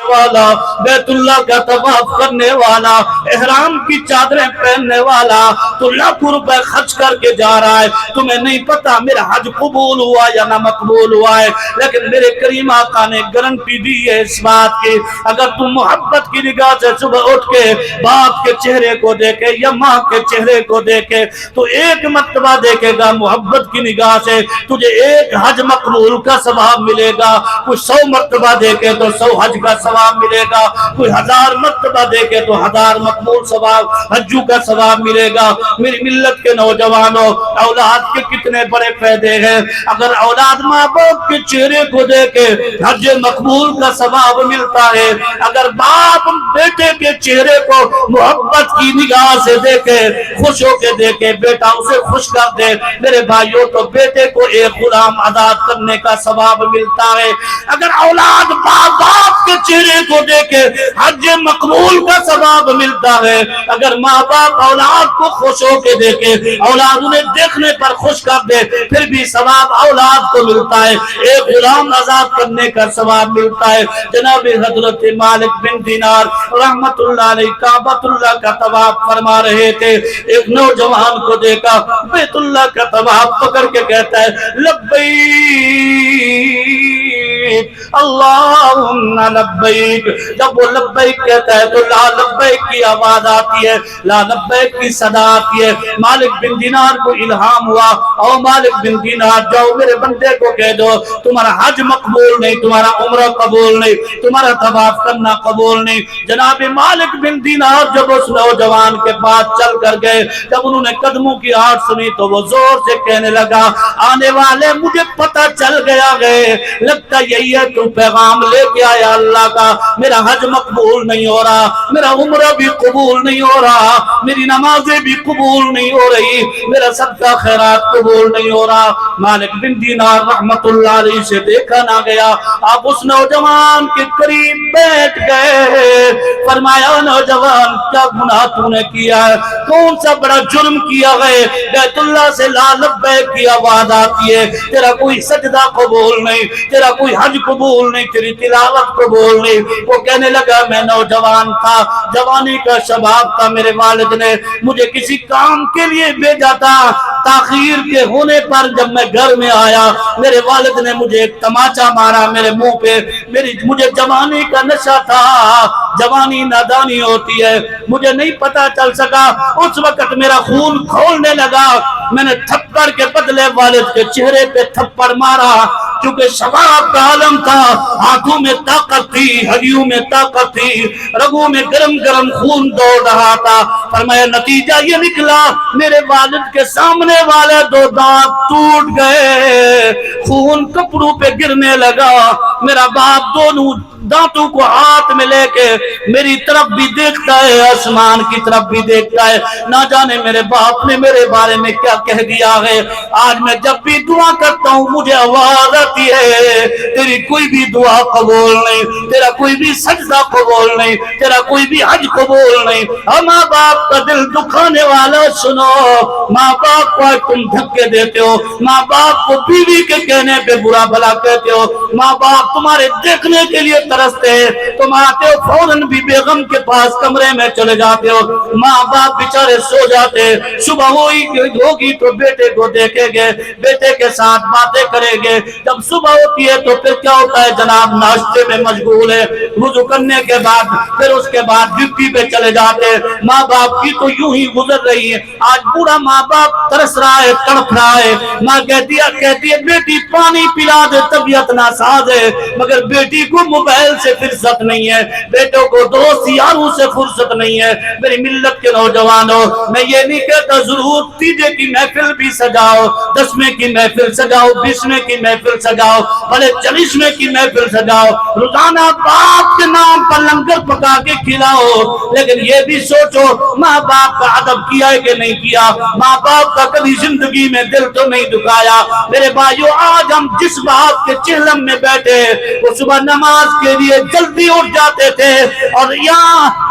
والا, بیت اللہ کا طواف کرنے والا, احرام کی چادریں پہننے والا, تو لاکھوں روپے خرچ کر کے جا رہا ہے. تمہیں نہیں پتا میرا حج قبول ہوا یا نہ مقبول ہوا ہے, لیکن میرے کریم آقا نے گارنٹی دی ہے اس بات کی, اگر تم محبت کی نگاہ سے صبح اٹھ کے باپ کے چہرے کو دیکھے یا ماں کے چہرے کو دیکھے تو ایک مرتبہ دیکھے گا محبت کی نگاہ سے, تجھے ایک حج مقبول کا ثواب ملے گا. کوئی 100 مرتبہ دیکھے تو 100 حج کا ثواب ملے گا, کوئی 1000 مرتبہ دیکھے تو 1000 مقبول ثواب حجوں کا ثواب ملے گا. میری ملت کے نوجوانوں, اولاد کے کتنے بڑے فائدے ہیں. اگر اولاد ماں باپ کے چہرے کو دیکھے حج مقبول کا ثواب ملتا ہے. اگر باپ بیٹے کے چہرے کو محبت کی نگاہ سے دیکھے, خوش ہو کے دیکھے, بیٹا اسے خوش کر دے, میرے بھائیوں تو بیٹے کو ایک غلام آزاد کرنے کا ثواب ملتا ہے. اگر اولاد ماں باپ کے چہرے کو دیکھے حج مقبول کا ثواب ملتا ہے. اگر ماں باپ اولاد کو خوش ہو کے دیکھے, اولاد انہیں دیکھنے پر خوش کر دے, پھر بھی ثواب اولاد کو ملتا ہے, ایک غلام آزاد کرنے کا ثواب ملتا ہے. جناب حضرت مالک بن دینار رحمت اللہ علیہ کعبۃ اللہ کا طواف فرما رہے تھے. ایک نوجوان کو دیکھا بیت اللہ کا طواف پکڑ کے کہتا ہے لبیک اللہم لبیک. جب وہ لبیک کہتا ہے تو لا لبیک کی آواز آتی ہے, لا لبیک کی صدا آتی ہے. مالک بن دینار کو الہام ہوا, او مالک بن دینار جاؤ میرے بندے کو کہہ دو تمہارا حج مقبول نہیں, تمہارا عمرہ قبول نہیں, تمہارا طواف کرنا قبول نہیں. جناب مالک بن دینار جب اس نوجوان کے پاس چل کر گئے, جب انہوں نے قدموں کی آواز سنی تو وہ زور سے کہنے لگا آنے والے مجھے پتہ چل گیا ہے, لگتا یہی ہے تو پیغام لے کے آیا اللہ کا, میرا حج مقبول نہیں ہو رہا, میرا عمرہ بھی قبول نہیں ہو رہا, میری نمازیں بھی قبول نہیں ہو رہی, میرا صدقہ خیرات قبول نہیں ہو رہا. مالک بن دینار رحمت اللہ علیہ سے دیکھا نہ گیا. آپ اس نوجوان کے قریب بیٹھ گئے, فرمایا نوجوان کیا گناہ تو نے کیا ہے, کون سا بڑا جرم کیا ہے, بیت اللہ سے لا لبیک کی آواز آتی ہے, تیرا کوئی سجدہ قبول نہیں, تیرا کوئی حج قبول نہیں, تیری تلاوت قبول نہیں. وہ کہنے لگا میں نوجوان تھا, جوانی کا شباب تھا, میرے والد نے مجھے کسی کام کے لیے بھیجا تھا, تاخیر کے ہونے پر جب میں گھر میں آیا میرے والد نے مجھے ایک تماچا مارا میرے منہ پہ. مجھے جوانی کا نشہ تھا, جوانی نادانی ہوتی ہے, مجھے نہیں پتا چل سکا, اس وقت میرا خون کھولنے لگا, میں نے تھپڑ کے بدلے والد کے چہرے پہ تھپڑ مارا, کیونکہ شباب کا عالم تھا, ہاتھوں میں طاقت تھی, ہڈیوں میں طاقت تھی, رگوں میں گرم گرم خون دوڑ رہا تھا. فرمایا نتیجہ یہ نکلا میرے والد کے سامنے والے 2 دانت ٹوٹ گئے, خون کپڑوں پہ گرنے لگا. میرا باپ دونوں دانتوں کو ہاتھ میں لے کے میری طرف بھی دیکھتا ہے, آسمان کی طرف بھی دیکھتا ہے, نہ جانے میرے باپ نے میرے بارے میں کیا کہہ دیا ہے. آج میں جب بھی دعا کرتا ہوں مجھے آواز آتی ہے تیری کوئی بھی دعا قبول نہیں, تیرا کوئی بھی سجدہ قبول نہیں, تیرا کوئی بھی حج قبول نہیں. ماں باپ کا دل دکھانے والا سنو, ماں باپ کو تم دھکے دیتے ہو, ماں باپ کو بیوی کے کہنے پہ برا بھلا کہتے ہو, ماں باپ تمہارے دیکھنے کے لیے ترستے ہیں, تم آتے ہو فوراً بھی بیگم کے پاس کمرے میں چلے جاتے ہو, ماں باپ بیچارے سو جاتے, صبح ہوگی تو بیٹے کو دیکھیں گے, بیٹے کے ساتھ باتیں کریں گے, جب صبح ہوتی ہے تو پھر کیا ہوتا ہے جناب ناشتے میں مشغول ہے, وضو کرنے کے بعد پھر اس کے بعد ڈیوٹی پہ چلے جاتے. ماں باپ کی تو یوں ہی گزر رہی ہے. آج بوڑھا ماں باپ ترس رہا ہے, تڑپ رہا ہے, ماں کہتی ہے بیٹی پانی پلا دے, طبیعت ناساز ہے, مگر بیٹی کو موبائل سے فرصت نہیں ہے, بیٹوں کو دوست یاروں سے فرصت نہیں ہے. میری ملت کے نوجوانوں, میں یہ نہیں کہتا ضرور تیجے کی محفل بھی سجاؤ, 10ویں کی محفل سجاؤ, 20ویں کی محفل سجاؤ, بھلے 40ویں کی محفل سجاؤ, روزانہ باپ کے نام پر لنگر پکا کے کھلاؤ, لیکن یہ بھی سوچو ماں باپ کا ادب کیا ہے کہ نہیں کیا, ماں باپ کا کبھی زندگی میں دل تو نہیں دکھایا. میرے بھائیو آج ہم جس باپ کے چہلم میں بیٹھے وہ صبح نماز کے لیے جلدی اٹھ جاتے تھے, اور یہاں